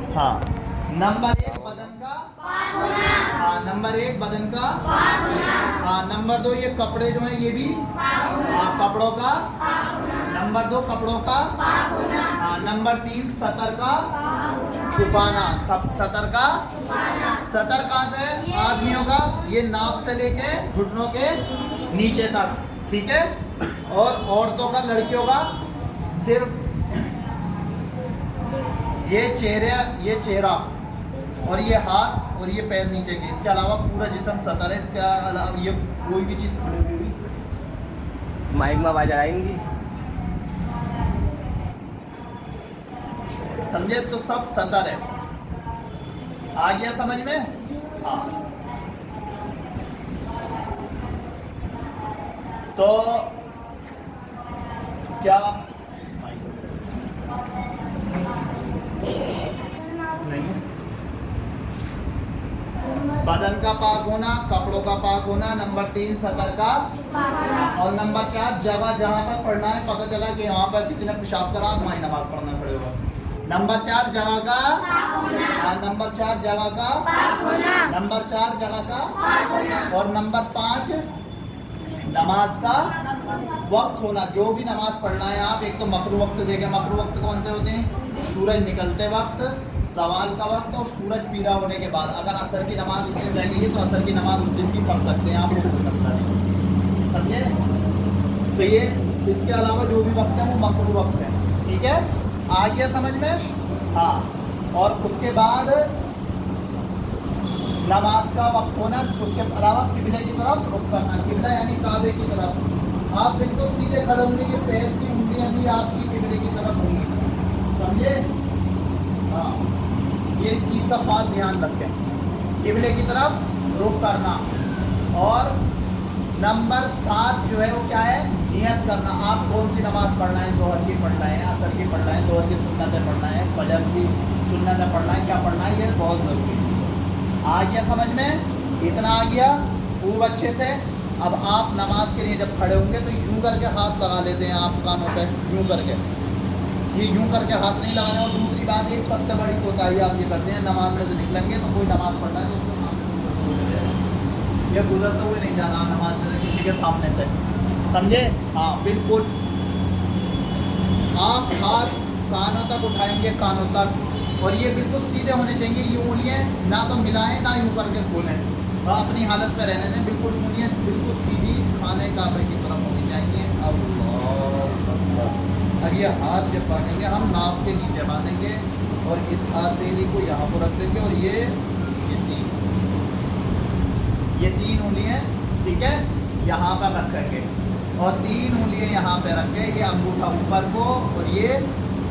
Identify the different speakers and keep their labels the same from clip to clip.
Speaker 1: हाँ, नंबर 1 बदन का, हाँ नंबर 1 बदन का, हाँ नंबर 2 ये कपड़े जो हैं ये भी, हाँ कपड़ों का, नंबर 2 कपड़ों का, हाँ नंबर 3 सतर का छुपाना, सब सतर का, सतर कहाँ से है? आदमियों का ये नाक से लेके घुटनों के नीचे तक, ठीक है। और औरतों का, लड़कियों का सिर्फ ये चेहरा और ये हाथ और ये पैर नीचे के, इसके अलावा पूरा जिस्म सतर है। इसके अलावा ये कोई भी चीज खुली हुई
Speaker 2: माइक में आवाज आएंगी,
Speaker 1: समझे, तो सब सतर है। आ गया समझ में? हाँ, तो क्या नहीं, बदन का पाक होना, कपड़ों का पाक होना, नंबर 3 सतर का, और नंबर 4 जगह जहां पर पढ़ना है, पता चला कि यहाँ पर किसी ने पेशाब करा, वहीं नमाज पढ़ना पड़ेगा। नंबर 4 जगह का, नंबर 4 जगह का, नंबर 4 जगह का, और नंबर 5 नमाज का वक्त होना। जो भी नमाज पढ़ना है आप, एक तो मकरू वक्त देखें। मकरू वक्त कौन से होते हैं? सूरज निकलते वक्त, सवाल का वक्त और सूरज पीला होने के बाद। अगर असर की नमाज उस दिन रह गई है तो असर की नमाज उस दिन भी पढ़ सकते हैं आप, कोई मसला नहीं, समझे। तो ये इसके अलावा जो भी वक्त है वो मकरू वक्त है, ठीक है। आ गया समझ में? हाँ, और उसके बाद नमाज का वक्त होना, उसके अलावा किबले की तरफ रुख करना। किबला यानी काबे की तरफ। आप बिल्कुल सीधे खड़े होंगे, ये पैर की उंगलियां भी आपकी किबले की तरफ होंगी, समझे। हाँ, ये इस चीज़ का खास ध्यान रखें, किबले की तरफ रुख करना। और नंबर 7 जो है वो क्या है? नियत करना। आप कौन सी नमाज पढ़ना है? ज़ोहर की पढ़ना है, असर की पढ़ना है, ज़ोहर की सुन्नतें पढ़ना है, फजर की सुन्नतें पढ़ना है, क्या पढ़ना है, ये बहुत ज़रूरी है। आ गया समझ में? इतना आ गया खूब अच्छे से। अब आप नमाज के लिए जब खड़े होंगे तो यूं करके हाथ लगा लेते हैं आप कानों पे, यूं करके, ये यूं करके हाथ नहीं लगाने। और दूसरी बात, एक सबसे बड़ी कोताही आप ये करते हैं, नमाज में तो निकलेंगे तो कोई नमाज पढ़ना है तो ये गुजरते हुए नहीं जाना नमाज में किसी के सामने से, समझे। हाँ बिल्कुल, आप हाथ कानों तक उठाएंगे, कानों तक, और ये बिल्कुल सीधे होने चाहिए। ये उंगलियाँ ना तो मिलाएं ना यूं करके खोलें, और अपनी हालत पे रहने दें। बिल्कुल उंगलियाँ बिल्कुल सीधी खाने काबे की तरफ होनी चाहिए। अब ये हाथ जब बांधेंगे हम नाक के नीचे बांधेंगे, और इस हथेली को यहाँ पर रख देंगे, और ये तीन उंगलियाँ, ठीक है, यहाँ पर रखेंगे, और 3 उंगलियाँ यहाँ पे रखें। ये अंगूठा ऊपर को और ये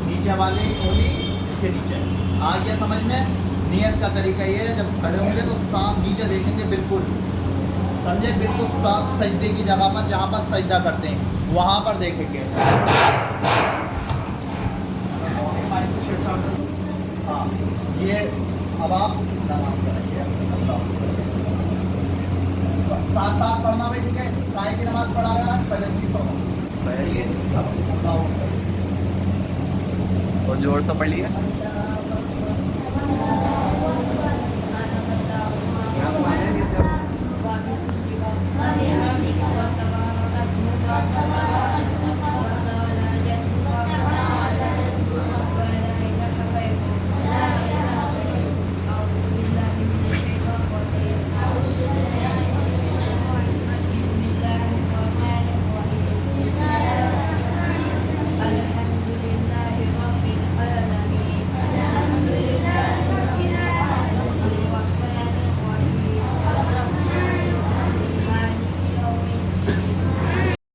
Speaker 1: नीचे वाली उंगली इसके नीचे। आ गया समझ में? नियत का तरीका ये है, जब खड़े होंगे तो साफ नीचे देखेंगे, बिल्कुल समझे, बिल्कुल साफ सजदे की जगह पर, जहाँ पर सजदा करते हैं वहाँ पर देखेंगे। हाँ, ये अब आप नमाज करेंगे, साथ साथ पढ़ना भाई, ठीक है। काय की नमाज पढ़ा रहे हैं आज? फजर की पढ़ो, ये सब
Speaker 2: और जोर से पढ़ लिया।
Speaker 3: Wa